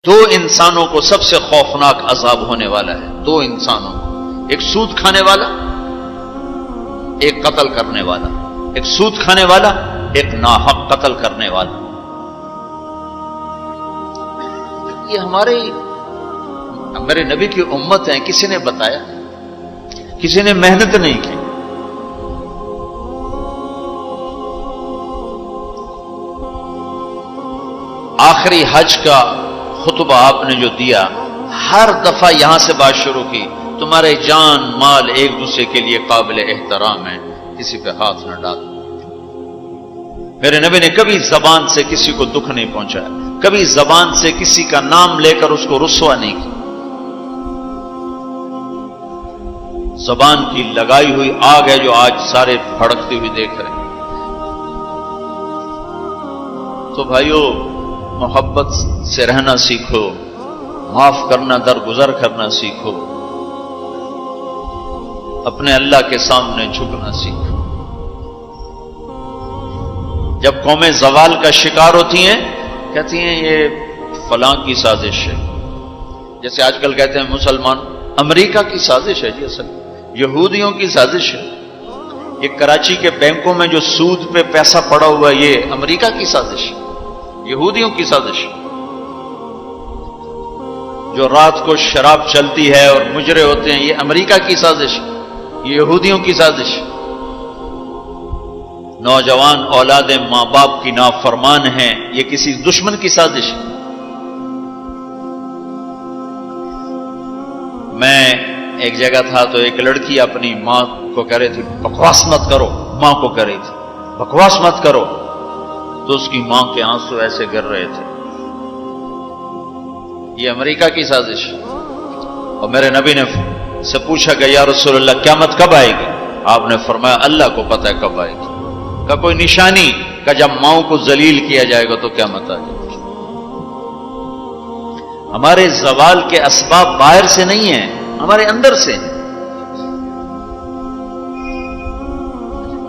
دو انسانوں کو سب سے خوفناک عذاب ہونے والا ہے، دو انسانوں کو، ایک سود کھانے والا، ایک قتل کرنے والا، ایک سود کھانے والا، ایک ناحق قتل کرنے والا۔ یہ ہمارے نبی کی امت ہیں، کسی نے بتایا، کسی نے محنت نہیں کی۔ آخری حج کا خطبہ آپ نے جو دیا، ہر دفعہ یہاں سے بات شروع کی، تمہارے جان مال ایک دوسرے کے لیے قابل احترام ہے، کسی پہ ہاتھ نہ ڈالو۔ میرے نبی نے کبھی زبان سے کسی کو دکھ نہیں پہنچایا، کبھی زبان سے کسی کا نام لے کر اس کو رسوا نہیں کیا۔ زبان کی لگائی ہوئی آگ ہے جو آج سارے بھڑکتے ہوئے دیکھ رہے ہیں۔ تو بھائیو، محبت سے رہنا سیکھو، معاف کرنا، درگزر کرنا سیکھو، اپنے اللہ کے سامنے جھکنا سیکھو۔ جب قومیں زوال کا شکار ہوتی ہیں، کہتی ہیں یہ فلاں کی سازش ہے، جیسے آج کل کہتے ہیں مسلمان، امریکہ کی سازش ہے، جی اصل یہودیوں کی سازش ہے۔ یہ کراچی کے بینکوں میں جو سود پہ پیسہ پڑا ہوا ہے، یہ امریکہ کی سازش ہے، یہودیوں کی سازش۔ جو رات کو شراب چلتی ہے اور مجرے ہوتے ہیں، یہ امریکہ کی سازش، یہ یہودیوں کی سازش۔ نوجوان اولاد ماں باپ کی نافرمان ہیں، یہ کسی دشمن کی سازش۔ میں ایک جگہ تھا تو ایک لڑکی اپنی ماں کو کہہ رہی تھی بکواس مت کرو، ماں کو کہہ رہی تھی بکواس مت کرو، تو اس کی ماں کے آنسو ایسے گر رہے تھے۔ یہ امریکہ کی سازش۔ اور میرے نبی نے سے پوچھا کہ یا رسول اللہ قیامت کب آئے گی؟ آپ نے فرمایا اللہ کو پتہ ہے کب آئے گی۔ کا کوئی نشانی کہ جب ماؤں کو ذلیل کیا جائے گا تو قیامت آ جائے گی۔ ہمارے زوال کے اسباب باہر سے نہیں ہیں، ہمارے اندر سے ہیں۔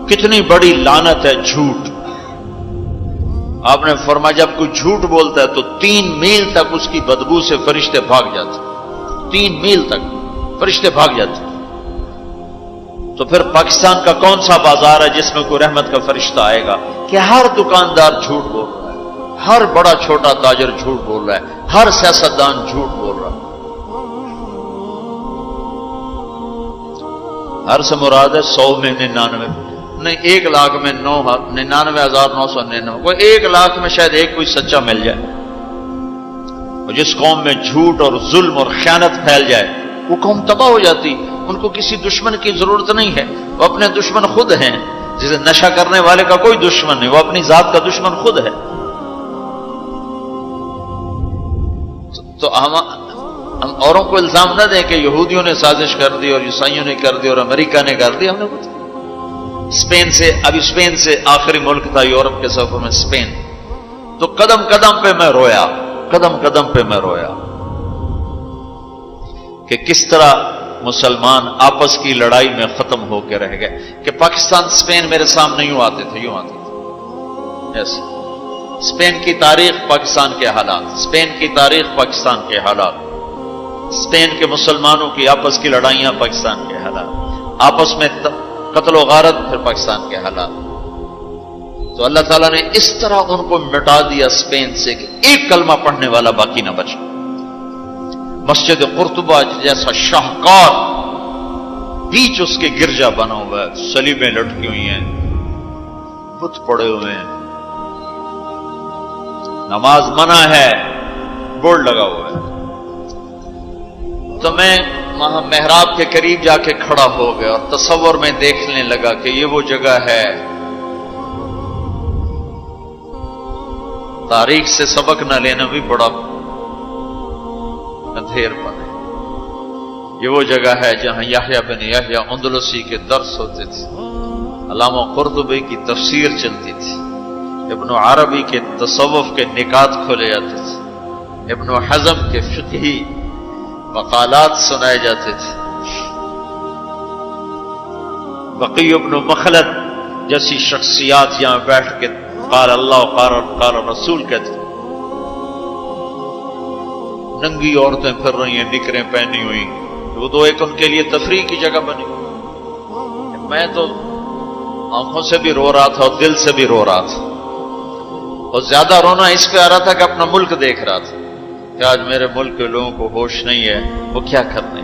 کتنی بڑی لعنت ہے جھوٹ۔ آپ نے فرمایا جب کوئی جھوٹ بولتا ہے تو 3 میل تک اس کی بدبو سے فرشتے بھاگ جاتے، 3 میل تک فرشتے بھاگ جاتے۔ تو پھر پاکستان کا کون سا بازار ہے جس میں کوئی رحمت کا فرشتہ آئے گا؟ کہ ہر دکاندار جھوٹ بول رہا ہے، ہر بڑا چھوٹا تاجر جھوٹ بول رہا ہے، ہر سیاستدان جھوٹ بول رہا ہے۔ ہر سے مراد ہے 100 میں 99 نہیں، 1 لاکھ میں 99,999، کوئی 1 لاکھ میں شاید ایک کوئی سچا مل جائے۔ اور جس قوم میں جھوٹ اور ظلم اور خیانت پھیل جائے وہ قوم تباہ ہو جاتی۔ ان کو کسی دشمن کی ضرورت نہیں ہے، وہ اپنے دشمن خود ہیں۔ جسے نشہ کرنے والے کا کوئی دشمن نہیں، وہ اپنی ذات کا دشمن خود ہے۔ تو ہم اوروں کو الزام نہ دیں کہ یہودیوں نے سازش کر دی اور عیسائیوں نے کر دی اور امریکہ نے کر دی۔ ہم نے کچھ اسپین سے آخری ملک تھا یورپ کے سفر میں، اسپین، تو قدم قدم پہ میں رویا، قدم قدم پہ میں رویا کہ کس طرح مسلمان آپس کی لڑائی میں ختم ہو کے رہ گئے۔ کہ پاکستان اسپین میرے سامنے یوں آتے تھے، یوں آتے تھے، یس، اسپین کی تاریخ پاکستان کے حالات، اسپین کی تاریخ پاکستان کے حالات، اسپین کے مسلمانوں کی آپس کی لڑائیاں پاکستان کے حالات، آپس میں قتل و غارت پھر پاکستان کے حالات۔ تو اللہ تعالیٰ نے اس طرح ان کو مٹا دیا اسپین سے کہ ایک کلمہ پڑھنے والا باقی نہ بچا۔ مسجد قرطبہ جیسا شاہکار بیچ اس کے گرجا بنا ہوا ہے، صلیبیں لٹکی ہوئی ہیں، بت پڑے ہوئے ہیں، نماز منع ہے، بورڈ لگا ہوا ہے۔ تو میں وہاں محراب کے قریب جا کے کھڑا ہو گیا اور تصور میں دیکھنے لگا کہ یہ وہ جگہ ہے تاریخ سے سبق نہ لینا بھی بڑا اندھیر پن ہے۔ یہ وہ جگہ ہے جہاں یحییٰ بن یحییٰ اندلسی کے درس ہوتے تھے، علامہ قرطبی کی تفسیر چلتی تھی، ابن عربی کے تصوف کے نکات کھولے جاتے تھے، ابن حزم کے فقہی مقالات سنائے جاتے تھے، بقی ابن مخلد جیسی شخصیات یہاں بیٹھ کے قال اللہ قال رسول کہتے۔ ننگی عورتیں پھر رہی ہیں نکریں پہنی ہوئی، وہ تو ایک ان کے لیے تفریح کی جگہ بنی. میں تو آنکھوں سے بھی رو رہا تھا اور دل سے بھی رو رہا تھا، اور زیادہ رونا اس پہ آ رہا تھا کہ اپنا ملک دیکھ رہا تھا کہ آج میرے ملک کے لوگوں کو ہوش نہیں ہے وہ کیا کرنے.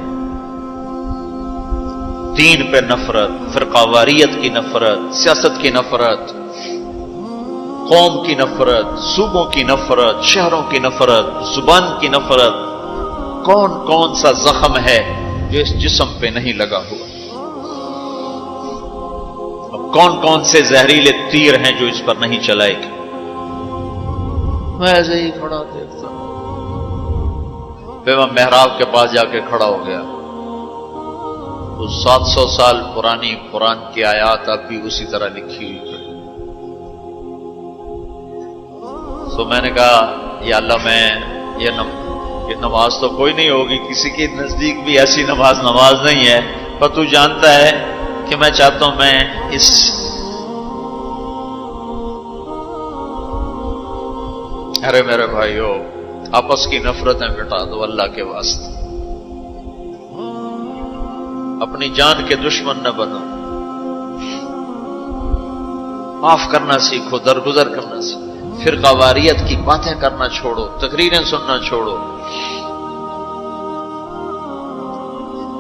دین پہ نفرت، فرقہ واریت کی نفرت، سیاست کی نفرت، قوم کی نفرت، صوبوں کی نفرت، شہروں کی نفرت، زبان کی نفرت. کون کون سا زخم ہے جو اس جسم پہ نہیں لگا ہوا؟ اب کون کون سے زہریلے تیر ہیں جو اس پر نہیں چلائے گے؟ میں ایسے ہی کھڑا دیکھتا، پھر میں محراب کے پاس جا کے کھڑا ہو گیا. تو 700 سال پرانی قرآن کی آیات اب بھی اسی طرح لکھی ہوئی ہے. تو میں نے کہا یا اللہ، میں یہ نماز تو کوئی نہیں ہوگی، کسی کے نزدیک بھی ایسی نماز نہیں ہے، پر تو جانتا ہے کہ میں چاہتا ہوں میں اس ارے میرے بھائیو، آپس کی نفرتیں مٹا دو اللہ کے واسطے. اپنی جان کے دشمن نہ بنو، معاف کرنا سیکھو، درگزر کرنا سیکھو، فرقہ واریت کی باتیں کرنا چھوڑو، تقریریں سننا چھوڑو.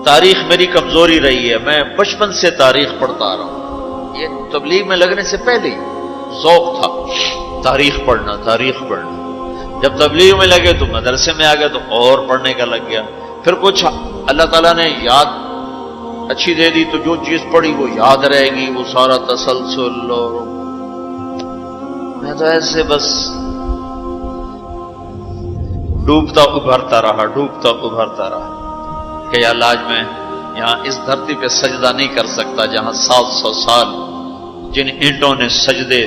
تاریخ میری کمزوری رہی ہے، میں بچپن سے تاریخ پڑھتا آ رہا ہوں. یہ تبلیغ میں لگنے سے پہلے ہی ذوق تھا تاریخ پڑھنا. جب تبلیغ میں لگے تو مدرسے میں آ گئے تو اور پڑھنے کا لگ گیا. پھر کچھ اللہ تعالیٰ نے یاد اچھی دے دی تو جو چیز پڑھی وہ یاد رہے گی، وہ سارا تسلسل. اور میں تو ایسے بس ڈوبتا ابھرتا رہا کہ یا اللہ، آج میں یہاں اس دھرتی پہ سجدہ نہیں کر سکتا جہاں 700 سال جن اینٹوں نے سجدے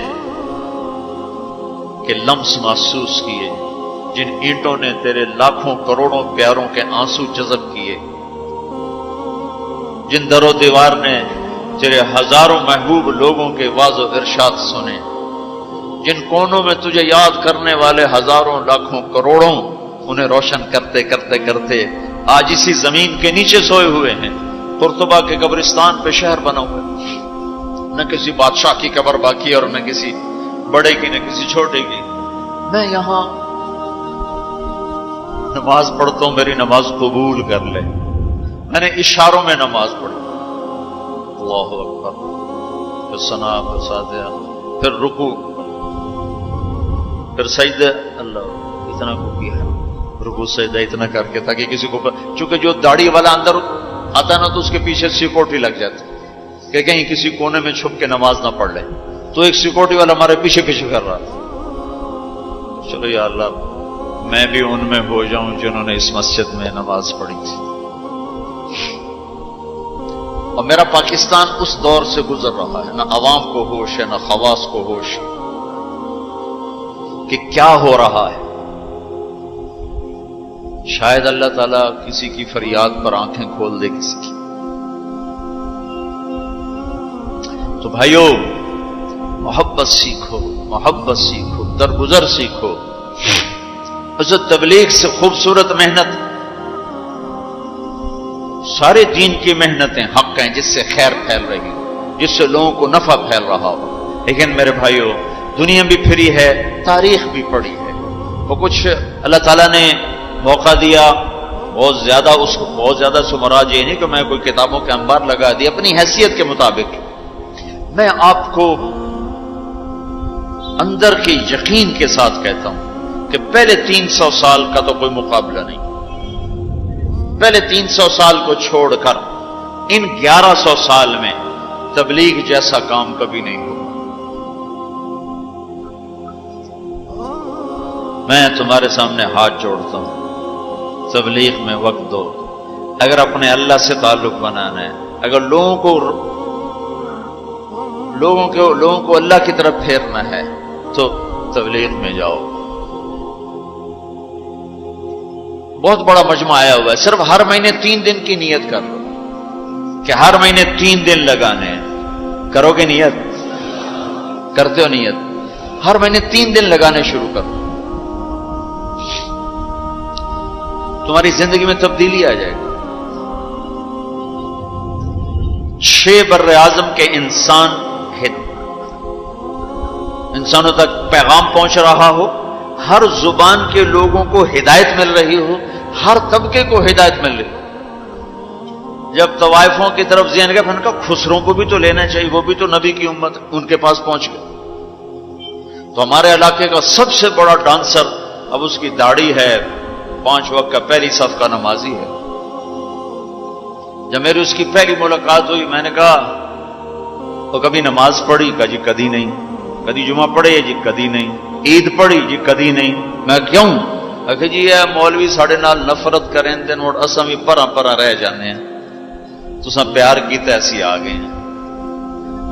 کے لمس محسوس کیے، جن اینٹوں نے تیرے لاکھوں کروڑوں پیاروں کے آنسو جذب کیے، جن در و دیوار نے تیرے ہزاروں محبوب لوگوں کے واز و ارشاد سنے، جن کونوں میں تجھے یاد کرنے والے ہزاروں لاکھوں کروڑوں انہیں روشن کرتے کرتے کرتے آج اسی زمین کے نیچے سوئے ہوئے ہیں. قرطبہ کے قبرستان پہ شہر بنا ہوا ہے، نہ کسی بادشاہ کی قبر باقی اور نہ کسی بڑے کی نہ کسی چھوٹے کی. میں یہاں نماز پڑھتا ہوں، میری نماز قبول کر لے. میں نے اشاروں میں نماز پڑھی، اللہ اکبر، پھر ثنا، پھر سجدہ، پھر رکوع، پھر سجدہ. اللہ اتنا کو کیا ہے، رکوع سجدہ اتنا کر کے تاکہ کسی کو، چونکہ جو داڑھی والا اندر آتا نا تو اس کے پیچھے سیکورٹی لگ جاتی کہ کہیں کسی کونے میں چھپ کے نماز نہ پڑھ لے. تو ایک سیکورٹی والا ہمارے پیچھے کر رہا تھا. چلو یا اللہ، میں بھی ان میں ہو جاؤں جنہوں نے اس مسجد میں نماز پڑھی تھی. اور میرا پاکستان اس دور سے گزر رہا ہے، نہ عوام کو ہوش ہے نہ خواص کو ہوش کہ کیا ہو رہا ہے. شاید اللہ تعالیٰ کسی کی فریاد پر آنکھیں کھول دے کسی کی. تو بھائیو، محبت سیکھو، درگزر سیکھو. حضرت تبلیغ سے خوبصورت محنت، سارے دین کی محنتیں حق ہیں جس سے خیر پھیل رہی ہو، جس سے لوگوں کو نفع پھیل رہا ہو. لیکن میرے بھائیو، دنیا بھی پھری ہے، تاریخ بھی پڑھی ہے. وہ کچھ اللہ تعالیٰ نے موقع دیا، بہت زیادہ سے مراد یہ نہیں کہ میں کوئی کتابوں کے انبار لگا دی. اپنی حیثیت کے مطابق میں آپ کو اندر کے یقین کے ساتھ کہتا ہوں کہ پہلے 300 سال کا تو کوئی مقابلہ نہیں. پہلے 300 سال کو چھوڑ کر ان 1100 سال میں تبلیغ جیسا کام کبھی نہیں ہوا. میں تمہارے سامنے ہاتھ جوڑتا ہوں، تبلیغ میں وقت دو. اگر اپنے اللہ سے تعلق بنانا ہے، اگر لوگوں کو اللہ کی طرف پھیرنا ہے تو تبلیغ میں جاؤ. بہت بڑا مجمع آیا ہوا ہے، صرف ہر مہینے 3 دن کی نیت کر لو کہ ہر مہینے 3 دن لگانے ہیں. کرو گے نیت؟ کرتے ہو نیت؟ ہر مہینے 3 دن لگانے شروع کرو. تمہاری زندگی میں تبدیلی آ جائے گی. 6 بر اعظم کے انسانوں تک پیغام پہنچ رہا ہو، ہر زبان کے لوگوں کو ہدایت مل رہی ہو، ہر طبقے کو ہدایت مل رہی ہو. جب طوائفوں کی طرف ذہن گئے، پھر ان کا خسروں کو بھی تو لینا چاہیے، وہ بھی تو نبی کی امت، ان کے پاس پہنچ گئے. تو ہمارے علاقے کا سب سے بڑا ڈانسر اب اس کی داڑھی ہے، 5 وقت کا پہلی صف کا نمازی ہے. جب میری اس کی پہلی ملاقات ہوئی، میں نے کہا وہ کبھی نماز پڑھی؟ کہا جی کدی نہیں. کدی جمعہ پڑھے؟ جی کدی نہیں. عید پڑھی؟ جی کدی نہیں. میں کیوں؟ کہ جی یہ مولوی ساڑھے نال نفرت کریں دن اور اساں بھی پرا پرا رہ جانے ہیں، تو سب پیار کی ایسی آ گئے ہیں.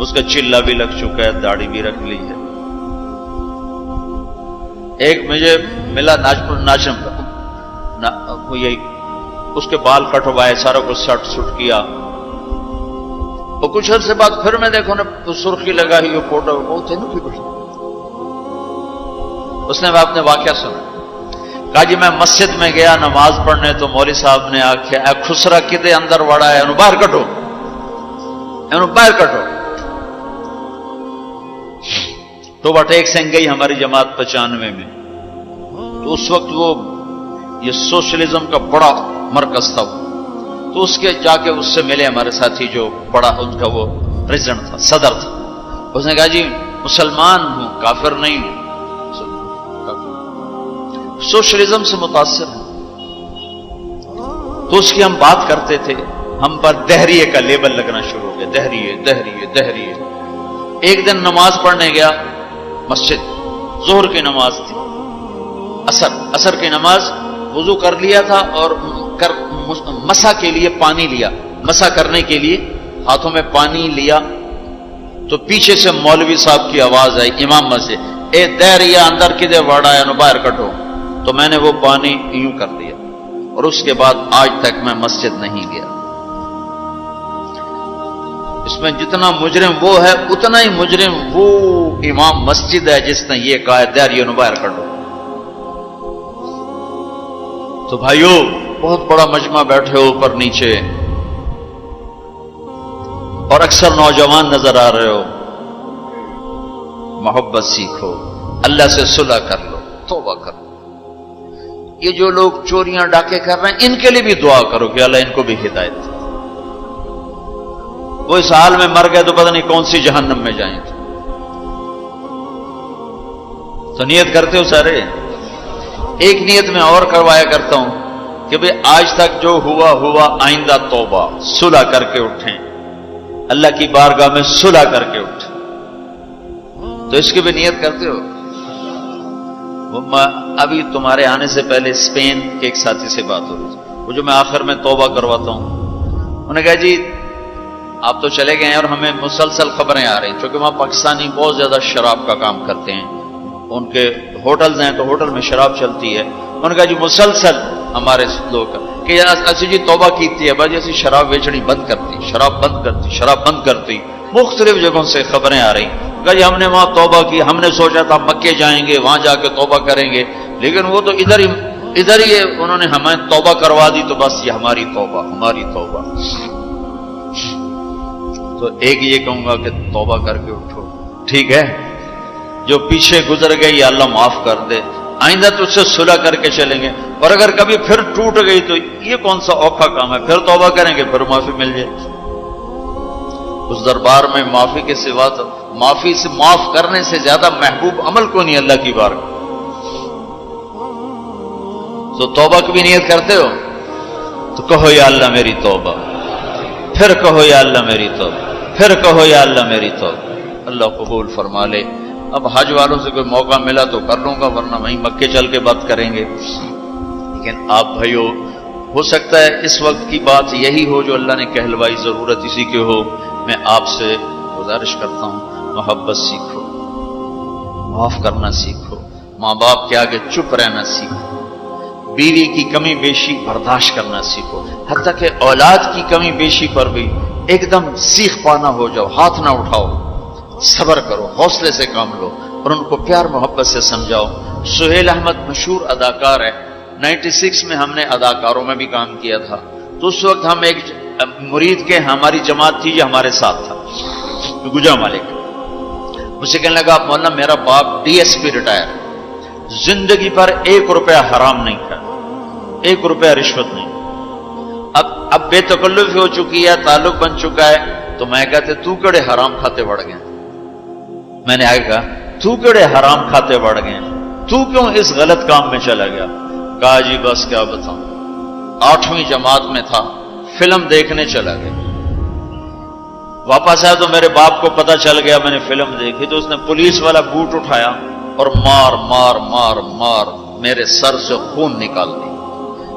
اس کا چلا بھی لگ چکا ہے، داڑھی بھی رکھ لی ہے. ایک مجھے ملا ناچم یہی اس کے بال کٹوائے، سارا کچھ سٹ سٹ کیا. اور کچھ عرصے بعد پھر میں دیکھو نا سرخی لگائی وہ فوٹو، وہ تھے نا کچھ. اس نے اپنے واقعہ سنا. کہا جی میں مسجد میں گیا نماز پڑھنے، تو مولوی صاحب نے آخیا اے خسرا کدے اندر وڑا ہے، باہر کٹو، باہر کٹو. تو ٹیک سنگھ گئی ہماری جماعت 95 میں. تو اس وقت وہ یہ سوشلزم کا بڑا مرکز تھا. تو اس کے جا کے اس سے ملے ہمارے ساتھی، جو بڑا ان کا وہ پریزیڈنٹ تھا، صدر تھا. اس نے کہا جی مسلمان ہوں، کافر نہیں ہوں، سوشلزم سے متاثر ہیں. تو اس کی ہم بات کرتے تھے، ہم پر دہریے کا لیبل لگنا شروع ہو گیا، دہریے دہریے دہریے. ایک دن نماز پڑھنے گیا مسجد، ظہر کی نماز تھی، عصر کی نماز. وضو کر لیا تھا اور مسا کے لیے پانی لیا، مسا کرنے کے لیے ہاتھوں میں پانی لیا. تو پیچھے سے مولوی صاحب کی آواز آئی امام مسجد، اے دہریہ اندر کدے وڑا ہے، باہر کٹو. تو میں نے وہ پانی یوں کر دیا، اور اس کے بعد آج تک میں مسجد نہیں گیا. اس میں جتنا مجرم وہ ہے، اتنا ہی مجرم وہ امام مسجد ہے جس نے یہ کہا ہے دہریہ باہر کٹو. تو بھائیو بہت بڑا مجمع بیٹھے ہو اوپر نیچے، اور اکثر نوجوان نظر آ رہے ہو. محبت سیکھو، اللہ سے صلح کر لو، توبہ کر لو. یہ جو لوگ چوریاں ڈاکے کر رہے ہیں، ان کے لیے بھی دعا کرو کہ اللہ ان کو بھی ہدایت دے. وہ اس حال میں مر گئے تو پتہ نہیں کون سی جہنم میں جائیں گے. تو نیت کرتے ہو سارے؟ ایک نیت میں اور کروایا کرتا ہوں کہ بھئی آج تک جو ہوا ہوا، آئندہ توبہ، صلح کر کے اٹھیں، اللہ کی بارگاہ میں صلح کر کے اٹھیں. تو اس کی بھی نیت کرتے ہو؟ ابھی تمہارے آنے سے پہلے اسپین کے ایک ساتھی سے بات ہو رہی تھی، وہ جو میں آخر میں توبہ کرواتا ہوں. انہوں نے کہا جی آپ تو چلے گئے ہیں اور ہمیں مسلسل خبریں آ رہی ہیں، کیونکہ وہاں پاکستانی بہت زیادہ شراب کا کام کرتے ہیں، ان کے ہوٹلز ہیں تو ہوٹل میں شراب چلتی ہے. انہوں نے کہا جی مسلسل ہمارے لوگ کہ اچھی جی توبہ کیتی ہے بھائی، ایسی شراب بیچنی بند کرتی، شراب بند کرتی، شراب بند کرتی. مختلف جگہوں سے خبریں آ رہی. کہا جی ہم نے وہاں توبہ کی، ہم نے سوچا تھا مکے جائیں گے، وہاں جا کے توبہ کریں گے، لیکن وہ تو ادھر ہی انہوں نے ہمیں توبہ کروا دی. تو بس یہ ہماری توبہ، ہماری توبہ. تو ایک یہ کہوں گا کہ توبہ کر کے اٹھو، ٹھیک ہے؟ جو پیچھے گزر گئی اللہ معاف کر دے، آئندہ تو اس سے صلح کر کے چلیں گے. اور اگر کبھی پھر ٹوٹ گئی تو یہ کون سا اوکھا کام ہے، پھر توبہ کریں گے، پھر معافی مل جائے. اس دربار میں معافی کے سوا تو معافی سے معاف کرنے سے زیادہ محبوب عمل کو نہیں اللہ کی بارگاہ. تو توبہ کی بھی نیت کرتے ہو تو کہو یا اللہ میری توبہ، پھر کہو یا اللہ میری توبہ، پھر کہو یا اللہ میری توبہ. اللہ قبول فرما لے. اب حج والوں سے کوئی موقع ملا تو کر لوں گا، ورنہ وہیں مکے چل کے بات کریں گے. لیکن آپ بھائیو، ہو سکتا ہے اس وقت کی بات یہی ہو جو اللہ نے کہلوائی، ضرورت اسی کی ہو. میں آپ سے گزارش کرتا ہوں محبت سیکھو، معاف کرنا سیکھو، ماں باپ کے آگے چپ رہنا سیکھو، بیوی کی کمی بیشی برداشت کرنا سیکھو، حتیٰ کہ اولاد کی کمی بیشی پر بھی ایک دم سیخ پانا ہو جاؤ، ہاتھ نہ اٹھاؤ، صبر کرو، حوصلے سے کام لو اور ان کو پیار محبت سے سمجھاؤ. سہیل احمد مشہور اداکار ہے، 96 میں ہم نے اداکاروں میں بھی کام کیا تھا، تو اس وقت ہم ایک مرید کے ہماری جماعت تھی جو ہمارے ساتھ تھا، گجا مالک، مجھ سے کہنے لگا مولانا میرا باپ DSP ریٹائر، زندگی پر 1 روپیہ حرام نہیں کھایا، 1 روپیہ رشوت نہیں، اب بے تکلفی ہو چکی ہے، تعلق بن چکا ہے، تو میں کہتے تو کڑے حرام کھاتے بڑھ گئے، میں نے آگے کہا تو کڑے حرام کھاتے بڑھ گئے، تو کیوں اس غلط کام میں چلا گیا؟ کہا جی بس کیا بتاؤں، 8ویں جماعت میں تھا، فلم دیکھنے چلا گیا، واپس آیا تو میرے باپ کو پتا چل گیا میں نے فلم دیکھی، تو اس نے پولیس والا بوٹ اٹھایا اور مار مار مار مار میرے سر سے خون نکال دی۔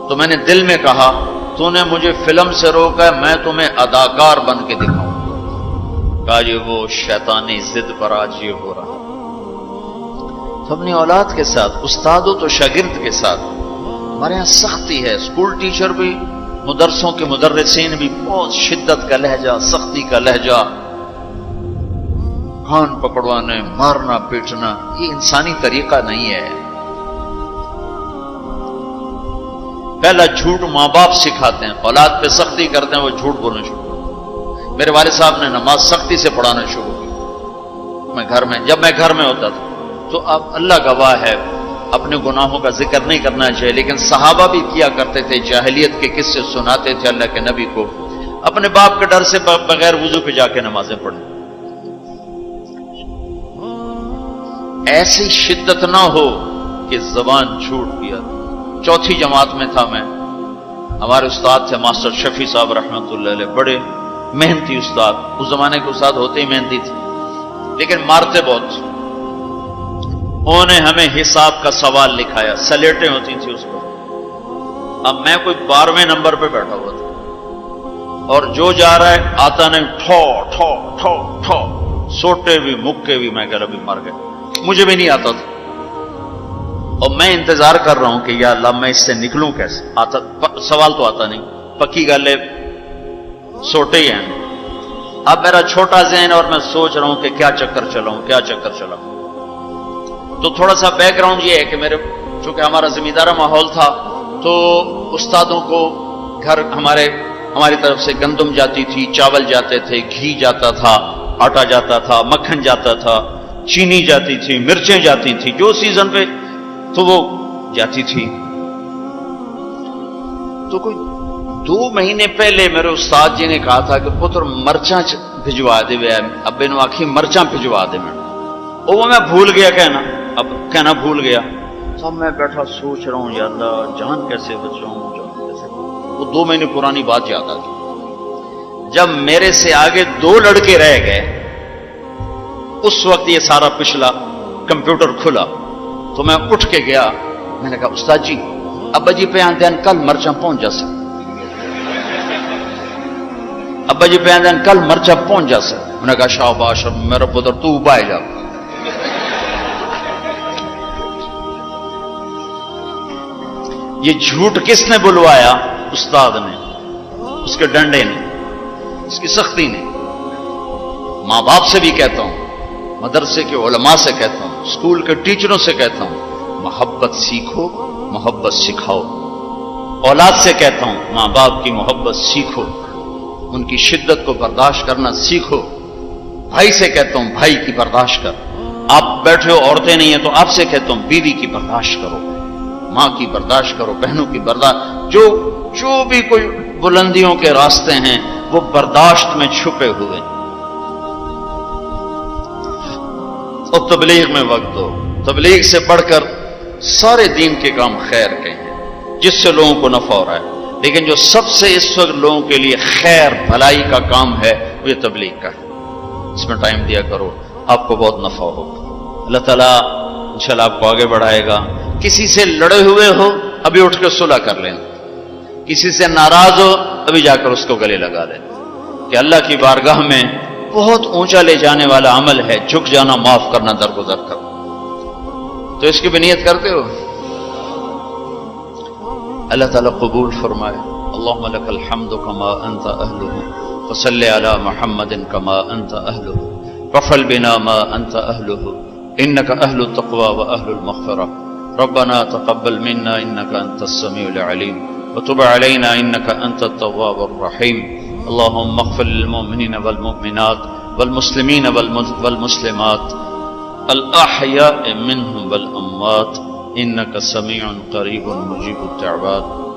تو میں نے دل میں کہا تو نے مجھے فلم سے روکا ہے، میں تمہیں اداکار بن کے دکھاؤں۔ کہا جی وہ شیطانی ضد پر آج یہ ہو رہا۔ تو اپنی اولاد کے ساتھ، استاد و تو شاگرد کے ساتھ ہمارے یہاں سختی ہے، اسکول ٹیچر بھی، مدرسوں کے مدرسین بھی بہت شدت کا لہجہ، سختی کا لہجہ، کان پکڑوانے، مارنا پیٹنا، یہ انسانی طریقہ نہیں ہے۔ پہلا جھوٹ ماں باپ سکھاتے ہیں، اولاد پہ سختی کرتے ہیں، وہ جھوٹ بولنا شروع کرتے ہیں۔ میرے والد صاحب نے نماز سختی سے پڑھانا شروع کی، جب میں گھر میں ہوتا تھا، تو اب اللہ گواہ ہے اپنے گناہوں کا ذکر نہیں کرنا چاہیے، لیکن صحابہ بھی کیا کرتے تھے، جاہلیت کے قصے سناتے تھے اللہ کے نبی کو، اپنے باپ کے ڈر سے بغیر وضو پہ جا کے نمازیں پڑھیں۔ ایسی شدت نہ ہو کہ زبان جھوٹ پیا۔ 4تھی جماعت میں تھا میں، ہمارے استاد تھے ماسٹر شفیع صاحب رحمۃ اللہ علیہ، بڑے محنتی استاد، اس زمانے کے استاد ہوتے ہی محنتی تھے، لیکن مارتے بہت۔ انہوں نے ہمیں حساب کا سوال لکھایا، سلیٹیں ہوتی تھیں اس پر، اب میں کوئی 12ویں نمبر پہ بیٹھا ہوا تھا، اور جو جا رہا ہے آتا نہیں، ٹھو ٹھو ٹھو ٹھو، سوٹے بھی مکے بھی، میں کہہ رہا بھی مر گئے، مجھے بھی نہیں آتا تھا، اور میں انتظار کر رہا ہوں کہ یا اللہ میں اس سے نکلوں کیسے، سوال تو آتا نہیں، پکی گل ہے سوٹے ہی ہیں۔ اب میرا چھوٹا ذہن اور میں سوچ رہا ہوں کہ کیا چکر چلاؤں، کیا چکر چلاؤں۔ تو تھوڑا سا بیک گراؤنڈ یہ ہے کہ چونکہ ہمارا زمیندارہ ماحول تھا، تو استادوں کو گھر ہماری طرف سے گندم جاتی تھی، چاول جاتے تھے، گھی جاتا تھا، آٹا جاتا تھا، مکھن جاتا تھا، چینی جاتی تھی، مرچیں جاتی تھی، جو سیزن پہ تو وہ جاتی تھی۔ تو کوئی 2 مہینے پہلے میرے استاد جی نے کہا تھا کہ پتر مرچاں بھجوا دے، ابے نو آخی مرچاں بھجوا دے، وہ میں بھول گیا کہنا بھول گیا۔ سب میں بیٹھا سوچ رہا ہوں یا اللہ جان کیسے بچاؤں، وہ 2 مہینے پرانی بات یاد آ گئی۔ جب میرے سے آگے 2 لڑکے رہ گئے، اس وقت یہ سارا پچھلا کمپیوٹر کھلا، تو میں اٹھ کے گیا، میں نے کہا استاد جی ابا جی پہ آندین کل مرچاں پہنچ جا سکتے، ابا جی پہ آندین کل مرچاں پہنچ جا سکتے۔ میں نے کہا شاباش میرا پتر تو بائے جا۔ یہ جھوٹ کس نے بلوایا؟ استاد نے، اس کے ڈنڈے نے، اس کی سختی نے۔ ماں باپ سے بھی کہتا ہوں، مدرسے کے علماء سے کہتا ہوں، اسکول کے ٹیچروں سے کہتا ہوں، محبت سیکھو، محبت سکھاؤ۔ اولاد سے کہتا ہوں ماں باپ کی محبت سیکھو، ان کی شدت کو برداشت کرنا سیکھو۔ بھائی سے کہتا ہوں بھائی کی برداشت کر، آپ بیٹھے ہو عورتیں نہیں ہیں تو آپ سے کہتا ہوں بیوی کی برداشت کرو، ماں کی برداشت کرو، بہنوں کی برداشت، جو بھی کوئی بلندیوں کے راستے ہیں وہ برداشت میں چھپے ہوئے۔ اور تبلیغ میں وقت دو، تبلیغ سے بڑھ کر سارے دین کے کام خیر کے ہیں جس سے لوگوں کو نفع ہو رہا ہے، لیکن جو سب سے اس وقت لوگوں کے لیے خیر بھلائی کا کام ہے وہ یہ تبلیغ کا ہے۔ اس میں ٹائم دیا کرو، آپ کو بہت نفع ہوگا، اللہ تعالیٰ انشاءاللہ آپ کو آگے بڑھائے گا۔ کسی سے لڑے ہوئے ہو ابھی اٹھ کے صلح کر لیں، کسی سے ناراض ہو ابھی جا کر اس کو گلے لگا لیں، کہ اللہ کی بارگاہ میں بہت اونچا لے جانے والا عمل ہے جھک جانا، معاف کرنا، درگزر کرنا۔ تو اس کی بھی نیت کرتے ہو؟ اللہ تعالیٰ قبول فرمائے۔ اللہم لک الحمد کما انت اہلہ وصلی علی محمد کما انت اہلہ وفعل بنا ما انت اہلہ انک اہل التقوی و اہل المغفرہ ربنا تقبل منا إنك أنت السميع العليم وتب علينا إنك أنت التواب الرحيم. اللهم اغفر للمؤمنين والمؤمنات والمسلمين والمسلمات الأحياء منهم والأموات إنك سميع قريب مجيب الدعوات.